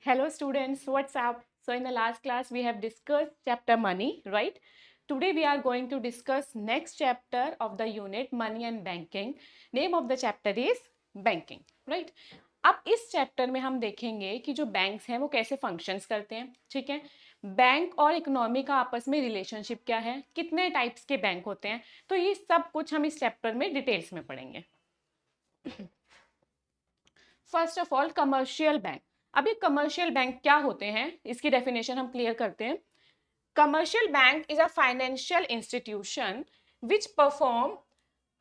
Hello students, what's up? So in the last class we have discussed chapter money, right? Today we are going to discuss next chapter of the unit money and banking. Name of the chapter is banking, right? अब इस chapter में हम देखेंगे कि जो banks हैं वो कैसे फंक्शंस करते हैं, ठीक है। बैंक और इकोनॉमी का आपस में रिलेशनशिप क्या है, कितने टाइप्स के बैंक होते हैं, तो ये सब कुछ हम इस चैप्टर में डिटेल्स में पढ़ेंगे। First of all commercial bank. अभी कमर्शियल बैंक क्या होते हैं इसकी डेफिनेशन हम क्लियर करते हैं। Commercial bank is a financial institution which perform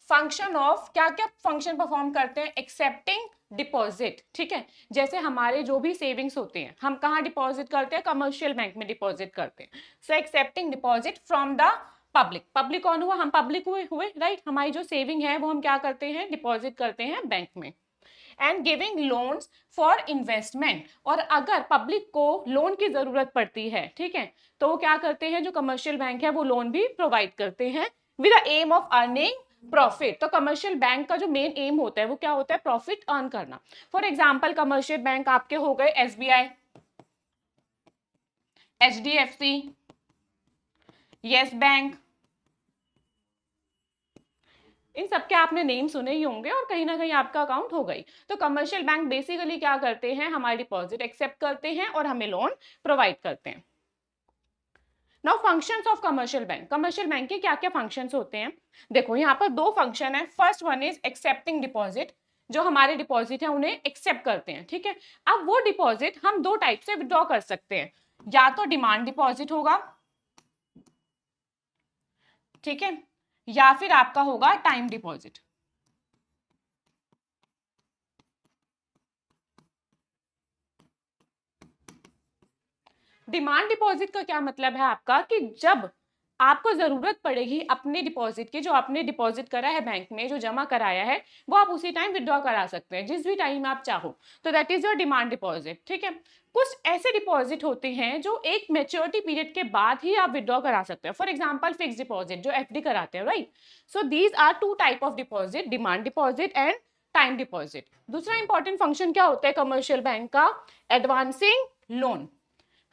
function of, क्या क्या फंक्शन परफॉर्म करते हैं, एक्सेप्टिंग डिपॉजिट, ठीक है। जैसे हमारे जो भी सेविंग्स होते हैं हम कहाँ डिपॉजिट करते हैं, कमर्शियल बैंक में डिपॉजिट करते हैं। So accepting deposit from the public. Public कौन हुआ, हम पब्लिक हुए राइट। हमारी जो सेविंग है वो हम क्या करते हैं, डिपॉजिट करते हैं बैंक में। And giving loans for investment, और अगर पब्लिक को लोन की जरूरत पड़ती है, ठीक है, तो वो क्या करते हैं, जो कमर्शियल बैंक है वो लोन भी प्रोवाइड करते हैं with the aim of earning profit. तो कमर्शियल बैंक का जो मेन एम होता है वो क्या होता है, प्रॉफिट अर्न करना। फॉर एग्जाम्पल कमर्शियल बैंक आपके हो गए एसबीआई, एचडीएफसी, यस बैंक, इन सबके आपने नेम सुने ही होंगे और कहीं ना कहीं आपका अकाउंट हो गई। तो कमर्शियल बैंक बेसिकली क्या करते हैं, हमारे डिपॉजिट एक्सेप्ट करते हैं और हमें लोन प्रोवाइड करते हैं। Now functions of commercial bank. Commercial bank के क्या क्या फंक्शंस होते हैं, देखो यहाँ पर दो फंक्शन है। First one is accepting deposit, जो हमारे डिपॉजिट है उन्हें एक्सेप्ट करते हैं, ठीक है। अब वो डिपॉजिट हम दो टाइप से विड्रॉ कर सकते हैं, या तो डिमांड डिपॉजिट होगा, ठीक है, या फिर आपका होगा टाइम डिपॉजिट। डिमांड डिपॉजिट का क्या मतलब है आपका, कि जब आपको जरूरत पड़ेगी अपने डिपॉजिट की, जो आपने डिपॉजिट करा है बैंक में, जो जमा कराया है, वो आप उसी टाइम विड्रॉ करा सकते हैं, जिस भी टाइम आप चाहो। तो that is your demand deposit, ठीक है। कुछ ऐसे डिपॉजिट होते हैं जो एक मेच्योरिटी पीरियड के बाद ही आप विड्रॉ करा सकते हैं। फॉर एग्जाम्पल फिक्स डिपॉजिट, जो एफडी कराते हैं, right. So these are two type of deposit, demand deposit and time deposit. दूसरा इंपॉर्टेंट फंक्शन क्या होता है कमर्शियल बैंक का, एडवांसिंग लोन।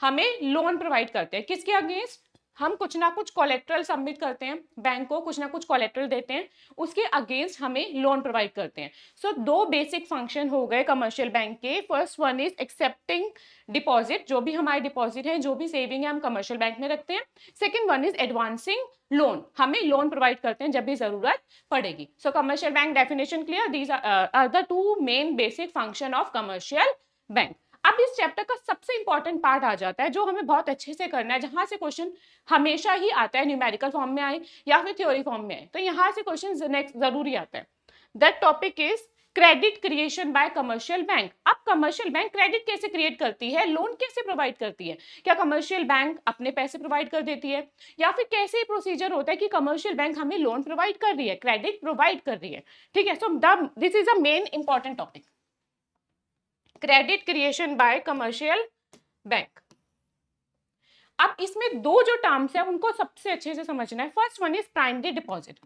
हमें लोन प्रोवाइड करते हैं, किसके अगेंस्ट, हम कुछ ना कुछ कोलेट्रल सबमिट करते हैं, बैंक को कुछ ना कुछ कोलेट्रल देते हैं, उसके अगेंस्ट हमें लोन प्रोवाइड करते हैं। सो दो बेसिक फंक्शन हो गए कमर्शियल बैंक के। First one is accepting deposit, जो भी हमारे डिपॉजिट है, जो भी सेविंग है, हम कमर्शियल बैंक में रखते हैं। Second one is advancing loan, हमें लोन प्रोवाइड करते हैं जब भी जरूरत पड़ेगी। So commercial bank definition clear, these are the two main basic function of commercial bank. अब इस चैप्टर का सबसे इंपॉर्टेंट पार्ट आ जाता है, जो हमें बहुत अच्छे से करना है, जहां से क्वेश्चन हमेशा ही आता है, न्यूमेरिकल फॉर्म में आए या फिर थ्योरी फॉर्म में आए, तो यहां से क्वेश्चन नेक्स्ट जरूरी आता है। That topic is credit creation bye commercial bank. अब कमर्शियल बैंक क्रेडिट कैसे क्रिएट करती है, लोन कैसे प्रोवाइड करती है, क्या कमर्शियल बैंक अपने पैसे प्रोवाइड कर देती है, या फिर कैसे प्रोसीजर होता है कि कमर्शियल बैंक हमें लोन प्रोवाइड कर रही है, क्रेडिट प्रोवाइड कर रही है, ठीक है। So this is a main important topic, credit creation bye commercial bank. अब इसमें दो जो टर्म्स है उनको सबसे अच्छे से समझना है। First one is primary deposit,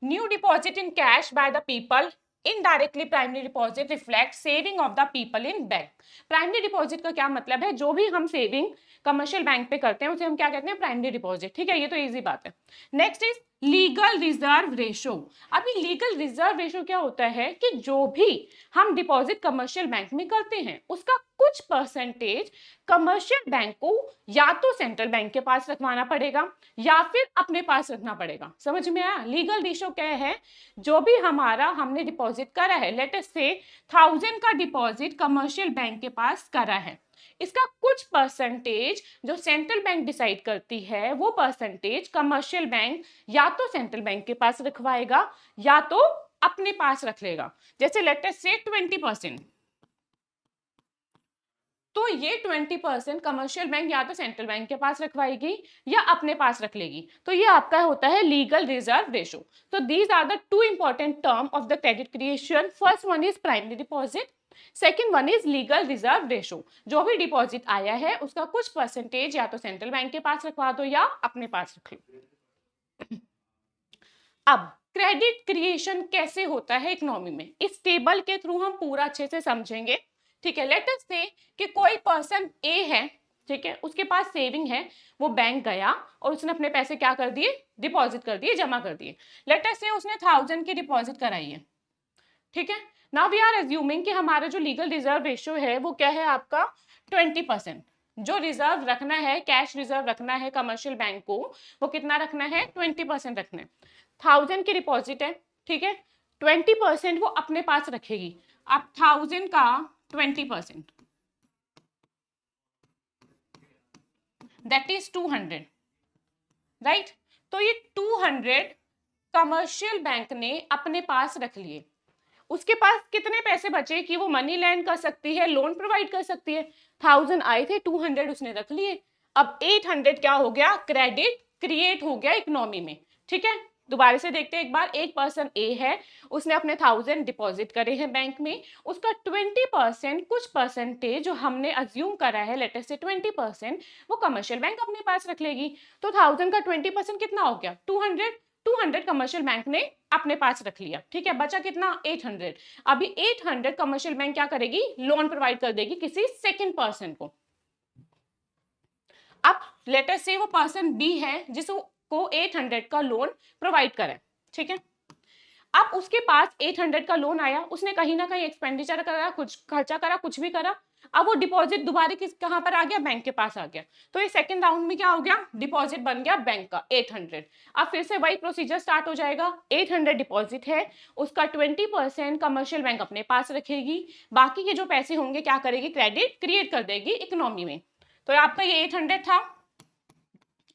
new deposit in cash by the people. Indirectly primary deposit reflect saving of the people in bank. Primary deposit का क्या मतलब है, जो भी हम सेविंग कमर्शियल बैंक पे करते हैं उसे हम क्या कहते हैं, प्राइमरी डिपॉजिट, ठीक है, ये तो इजी बात है। Next is legal reserve ratio. अभी लीगल रिजर्व रेशो क्या होता है, कि जो भी हम डिपॉजिट कमर्शियल बैंक में करते हैं उसका कुछ परसेंटेज कमर्शियल बैंक को या तो सेंट्रल बैंक के पास रखवाना पड़ेगा या फिर अपने पास रखना पड़ेगा। समझ में आया, लीगल रेशो क्या है, जो भी हमारा हमने डिपॉजिट करा है, लेट अस से 1000 का डिपॉजिट कमर्शियल बैंक के पास करा है, इसका कुछ परसेंटेज जो सेंट्रल बैंक डिसाइड करती है, वो परसेंटेज कमर्शियल बैंक या तो सेंट्रल बैंक के पास रखवाएगा या तो अपने पास रख लेगा। जैसे लेट अस से 20%, तो ये 20% कमर्शियल बैंक या तो सेंट्रल बैंक के पास रखवाएगी या अपने पास रख लेगी, तो ये आपका होता है लीगल रिजर्व रेशो। तो these are the two important term of the credit creation. First one is primary deposit, second one is legal reserve ratio. जो भी डिपॉजिट आया है उसका कुछ परसेंटेज या तो सेंट्रल बैंक के पास रखवा दो या अपने पास रख लो। अब क्रेडिट क्रिएशन कैसे होता है इकोनॉमी में, इस टेबल के थ्रू हम पूरा अच्छे से समझेंगे, ठीक है, लेट अस से कि कोई पर्सन ए है, ठीक है, उसके पास सेविंग है, वो बैंक गया और उसने अपने पैसे क्या कर दिए, डिपॉजिट कर दिए, जमा कर दिए। लेट अस से उसने 1000 की डिपॉजिट कराई है, ठीक है। नाउ वी आर एज्यूमिंग कि हमारा जो लीगल रिजर्व रेशियो है वो क्या है आपका 20%। जो रिजर्व रखना है, कैश रिजर्व रखना है कमर्शियल बैंक को, वो कितना रखना है, 20% रखना है। 1000 की डिपॉजिट है, ठीक है, 20% वो अपने पास रखेगी। अब 1000 का 20%, दैट इज 200, राइट। तो ये 200 कमर्शियल बैंक ने अपने पास रख लिए। उसके पास कितने पैसे बचे कि वो मनी लैंड कर सकती है, लोन प्रोवाइड कर सकती है। 1000 आए थे, 200 उसने रख लिए। अब 800 क्या हो गया, क्रेडिट क्रिएट हो गया इकोनॉमी में, ठीक है। दोबारा से देखते हैं एक बार। एक पर्सन ए है, उसने अपने 1000 डिपॉजिट करे हैं बैंक में, उसका 20% कुछ परसेंटेज जो हमने अज्यूम करा है, लेटर से 20%, वो कमर्शियल बैंक अपने पास रख लेगी। तो 1000 का 20% कितना हो गया, 200। 200 कमर्शियल बैंक ने अपने पास रख लिया, ठीक है। बचा कितना, 800। अभी 800 कमर्शियल बैंक क्या करेगी, लोन प्रोवाइड कर देगी किसी सेकंड पर्सन को। अब लेटर से वो पर्सन बी है जिसको 800 का लोन प्रोवाइड करें, ठीक है। अब उसके पास 800 का लोन आया, उसने कहीं ना कहीं एक्सपेंडिचर करा, कुछ खर्चा करा, कुछ भी करा। अब वो डिपॉजिट दोबारा किस कहां पर आ गया, बैंक के पास आ गया। तो ये सेकंड राउंड में क्या हो गया, डिपॉजिट बन गया बैंक का 800। अब फिर से वही प्रोसीजर स्टार्ट हो जाएगा। 800 डिपॉजिट है, उसका 20% कमर्शियल बैंक अपने पास रखेगी, बाकी के जो पैसे होंगे क्या करेगी, क्रेडिट क्रिएट कर देगी इकोनॉमी में। तो आपका ये 800 था,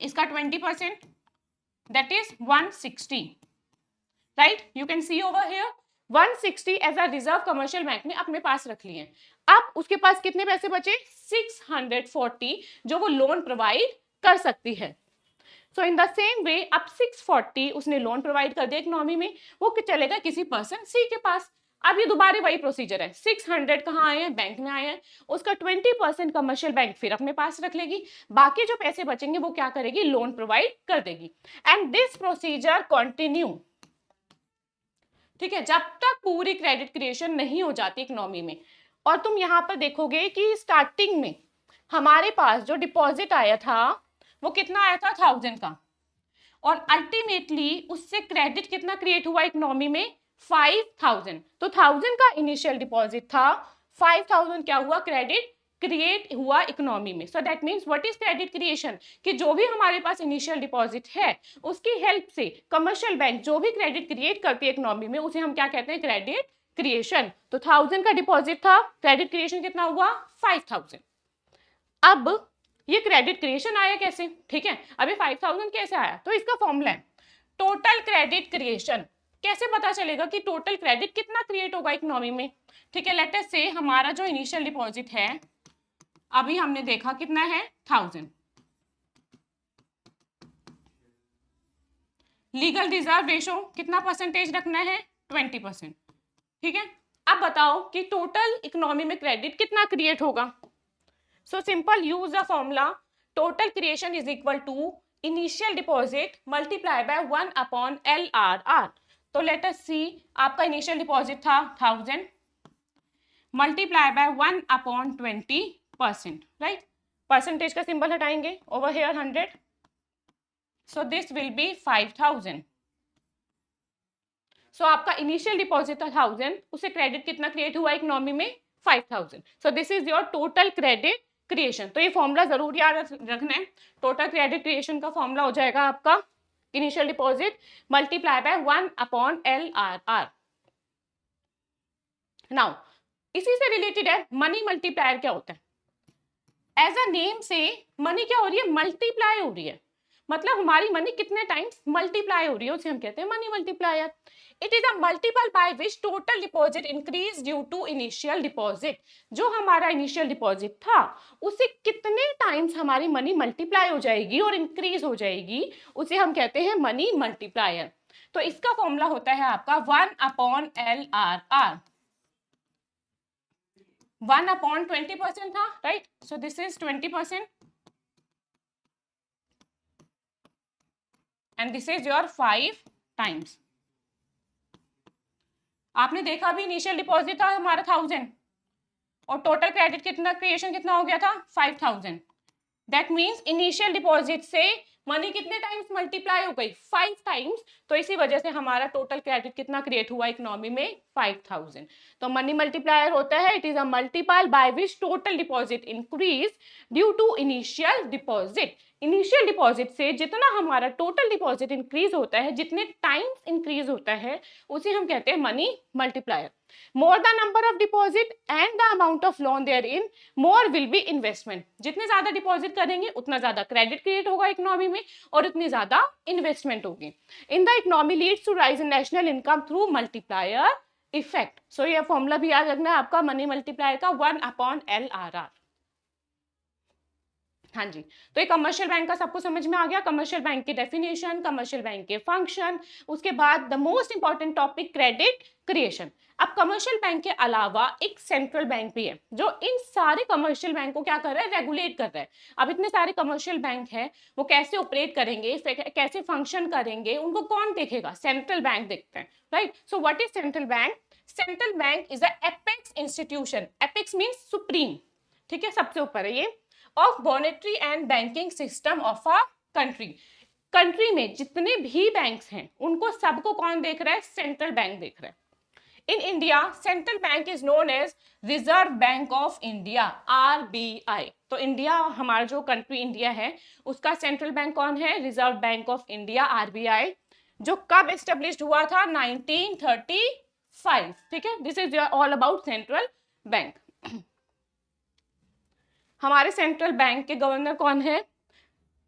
इसका 20%, that is 160, right. You can see over here 160 as a reserve commercial bank ने अपने पास रख लिए। अब उसके पास कितने पैसे बचे, 640, जो वो लोन प्रोवाइड कर सकती है। सो इन द सेम वे अब 640 उसने लोन प्रोवाइड कर दिया इकोनॉमी में, वो चलेगा किसी पर्सन सी के पास। अब ये दोबारा वही प्रोसीजर है, 600 कहाँ आए हैं, बैंक में आए हैं, उसका 20% कमर्शियल बैंक फिर अपने पास रख लेगी, बाकी जो पैसे बचेंगे वो क्या करेगी, लोन प्रोवाइड कर देगी। एंड दिस प्रोसीजर कंटिन्यू, ठीक है, जब तक पूरी क्रेडिट क्रिएशन नहीं हो जाती इकोनॉमी में। और तुम यहां पर देखोगे कि स्टार्टिंग में हमारे पास जो डिपॉजिट आया था वो कितना आया था, 1000 का, और अल्टीमेटली उससे क्रेडिट कितना क्रिएट हुआ इकोनॉमी में, 5000। तो 1000 का इनिशियल डिपॉजिट था, 5000 क्या हुआ, क्रेडिट क्रिएट हुआ इकोनॉमी में। So that means what is credit creation, कि जो भी हमारे पास इनिशियल डिपॉजिट है उसकी हेल्प से कमर्शियल बैंक जो भी क्रेडिट क्रिएट करती है इकोनॉमी में उसे हम क्या कहते हैं, क्रेडिट क्रिएशन। तो 1000 का डिपॉजिट था, क्रेडिट क्रिएशन कितना हुआ, 5000। अब ये क्रेडिट क्रिएशन आया कैसे, ठीक है, अभी 5000 कैसे आया, तो इसका फॉर्मूला है टोटल क्रेडिट क्रिएशन। कैसे पता चलेगा कि टोटल क्रेडिट कितना क्रिएट होगा इकोनॉमी में, ठीक है। लेट अस से हमारा जो इनिशियल डिपॉजिट है अभी हमने देखा कितना है, 1000। लीगल रिजर्व रेशो कितना परसेंटेज रखना है, 20%, ठीक है। अब बताओ कि टोटल इकोनॉमी में क्रेडिट कितना क्रिएट होगा। So simple, use the formula total creation is equal to initial deposit multiply by 1 upon LRR. तो let us see, आपका initial deposit था 1000 multiply by 1 upon 20%, right? Percentage का सिंबल हटाएंगे, over here 100, so this will be 5000. So आपका initial deposit था 1000, उससे credit कितना create हुआ इकोनॉमी में, 5000. So this is your total credit creation. तो ये फॉर्मूला जरूर याद रखना है। टोटल क्रेडिट क्रिएशन का फॉर्मूला हो जाएगा आपका initial deposit multiply by 1 upon LRR। Now इसी से रिलेटेड है मनी मल्टीप्लायर क्या होता है। एज अ नेम से मनी क्या हो रही है, मल्टीप्लाई हो रही है, मतलब हमारी मनी कितने टाइम्स मल्टीप्लाई हो रही है, उसे हम कहते हैं money multiplier. It is a multiple by which total deposit increase due to initial deposit. जो हमारा इनिशियल डिपॉजिट था उससे कितने टाइम्स हमारी मनी मल्टीप्लाई हो जाएगी और इंक्रीज हो जाएगी, उसे हम कहते हैं मनी मल्टीप्लायर। तो इसका फॉर्मूला होता है आपका 1 अपॉन LRR। 1 अपॉन 20% था, right, so this is 20% and this is your 5 times. आपने देखा भी इनिशियल डिपॉजिट था हमारा 1000 और टोटल क्रेडिट कितना क्रिएशन कितना हो गया था 5000। दैट मीन्स इनिशियल डिपॉजिट से मनी कितने टाइम्स मल्टीप्लाई हो गई 5 टाइम्स। तो इसी वजह से हमारा टोटल क्रेडिट कितना क्रिएट हुआ इकोनॉमी में 5000। तो मनी मल्टीप्लायर होता है, it is a multiple by which total deposit increase due to initial deposit. Initial deposit से जितना हमारा टोटल डिपॉजिट इंक्रीज होता है, जितने टाइम्स इंक्रीज होता है, उसे हम कहते हैं money multiplier. More the number of deposit and the amount of loan there in, more will be investment. जितने ज्यादा डिपॉजिट करेंगे उतना ज्यादा क्रेडिट क्रिएट होगा इकोनॉमी में और उतनी ज्यादा इन्वेस्टमेंट होगी। In the economy leads to rise in national income through multiplier effect. So ये फॉर्मूला भी याद रखना है आपका मनी मल्टीप्लायर का 1/LRR। हाँ जी, तो ये कमर्शियल बैंक का सबको समझ में आ गया, कमर्शियल बैंक की डेफिनेशन, कमर्शियल बैंक के फंक्शन। उसके बाद the most important topic credit creation. अब कमर्शियल बैंक के अलावा एक सेंट्रल बैंक भी है जो इन सारे कमर्शियल बैंक को क्या कर रहा है, रेगुलेट कर रहा है। अब इतने सारे कमर्शियल बैंक हैं, वो कैसे ऑपरेट करेंगे, कैसे फंक्शन करेंगे, उनको कौन देखेगा, सेंट्रल बैंक देखते हैं, right. So what is central bank? Central bank is a apex institution. Apex means supreme, ठीक है, सबसे ऊपर है ये, of monetary and banking system of a country. Country में जितने भी बैंक्स हैं उनको सबको कौन देख रहा है, सेंट्रल बैंक देख रहा है। In India central bank is known as reserve bank of India, RBI। तो इंडिया, हमारा जो कंट्री इंडिया है उसका सेंट्रल बैंक कौन है, reserve bank of India, RBI, जो कब एस्टेब्लिश्ड हुआ था, 1935, ठीक है। This is all about central bank. हमारे सेंट्रल बैंक के गवर्नर कौन है,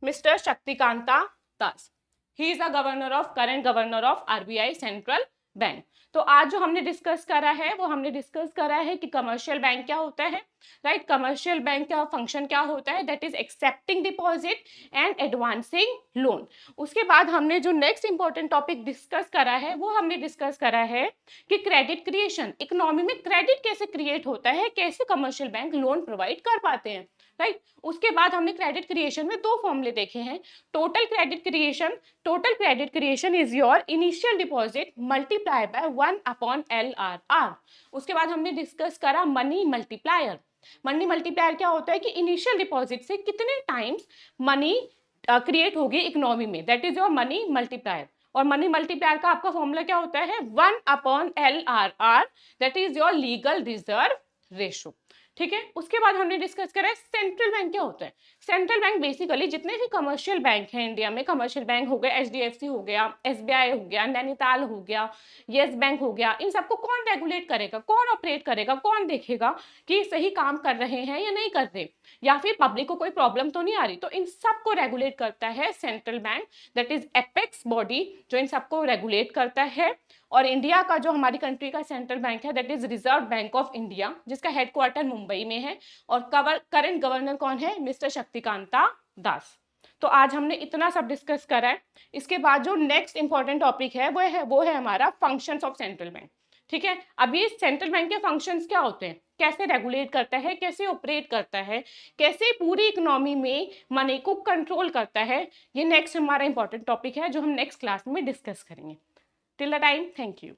mister Shaktikanta Das. He is the governor of, current governor of RBI central bank. तो आज जो हमने डिस्कस करा है वो हमने डिस्कस करा है कि कमर्शियल बैंक क्या होता है, राइट। कमर्शियल बैंक का फंक्शन क्या होता है, that is accepting deposit and advancing loan. उसके बाद हमने जो नेक्स्ट इंपॉर्टेंट टॉपिक डिस्कस करा है वो हमने डिस्कस करा है कि क्रेडिट क्रिएशन, इकोनॉमी में क्रेडिट कैसे क्रिएट होता है, कैसे कमर्शियल बैंक लोन प्रोवाइड कर पाते हैं, राइट। उसके बाद हमने क्रेडिट क्रिएशन में दो फॉर्मूले देखे हैं, total credit creation. Total credit creation is your initial deposit multiply by 1/LRR। उसके बाद हमने डिस्कस करा मनी मल्टीप्लायर। मनी मल्टीप्लायर क्या होता है कि इनिशियल डिपॉजिट से कितने टाइम्स मनी क्रिएट होगी इकोनॉमी में, that is your money multiplier. और मनी मल्टीप्लायर का आपका फॉर्मूला क्या होता है, 1/LRR, that is your legal reserve ratio, ठीक है। उसके बाद हमने डिस्कस करा है सेंट्रल बैंक क्या होता है। सेंट्रल बैंक बेसिकली जितने भी कमर्शियल बैंक हैं इंडिया में, कमर्शियल बैंक हो गए, HDFC हो गया, SBI हो गया, नैनीताल हो गया, येस बैंक हो गया, इन सबको कौन रेगुलेट करेगा, कौन ऑपरेट करेगा, कौन देखेगा कि सही काम कर रहे हैं या नहीं कर रहे, या फिर पब्लिक को कोई प्रॉब्लम तो नहीं आ रही। तो इन सबको रेगुलेट करता है central bank, that is apex body जो इन सबको रेगुलेट करता है। और इंडिया का जो हमारी कंट्री का सेंट्रल बैंक है that is reserve bank of India, जिसका हेडक्वार्टर मुंबई में है। और करंट गवर्नर कौन है, मिस्टर शक्तिकांता दास। तो आज हमने इतना सब डिस्कस करा है। इसके बाद जो नेक्स्ट इंपॉर्टेंट टॉपिक है वो है हमारा फंक्शंस ऑफ सेंट्रल बैंक, ठीक है। अब ये सेंट्रल बैंक के फंक्शंस क्या होते हैं, कैसे रेगुलेट करता है, कैसे ऑपरेट करता है, कैसे पूरी इकोनॉमी में मनी को कंट्रोल करता है, ये नेक्स्ट हमारा इंपॉर्टेंट टॉपिक है जो हम नेक्स्ट क्लास में डिस्कस करेंगे। Till the time, thank you.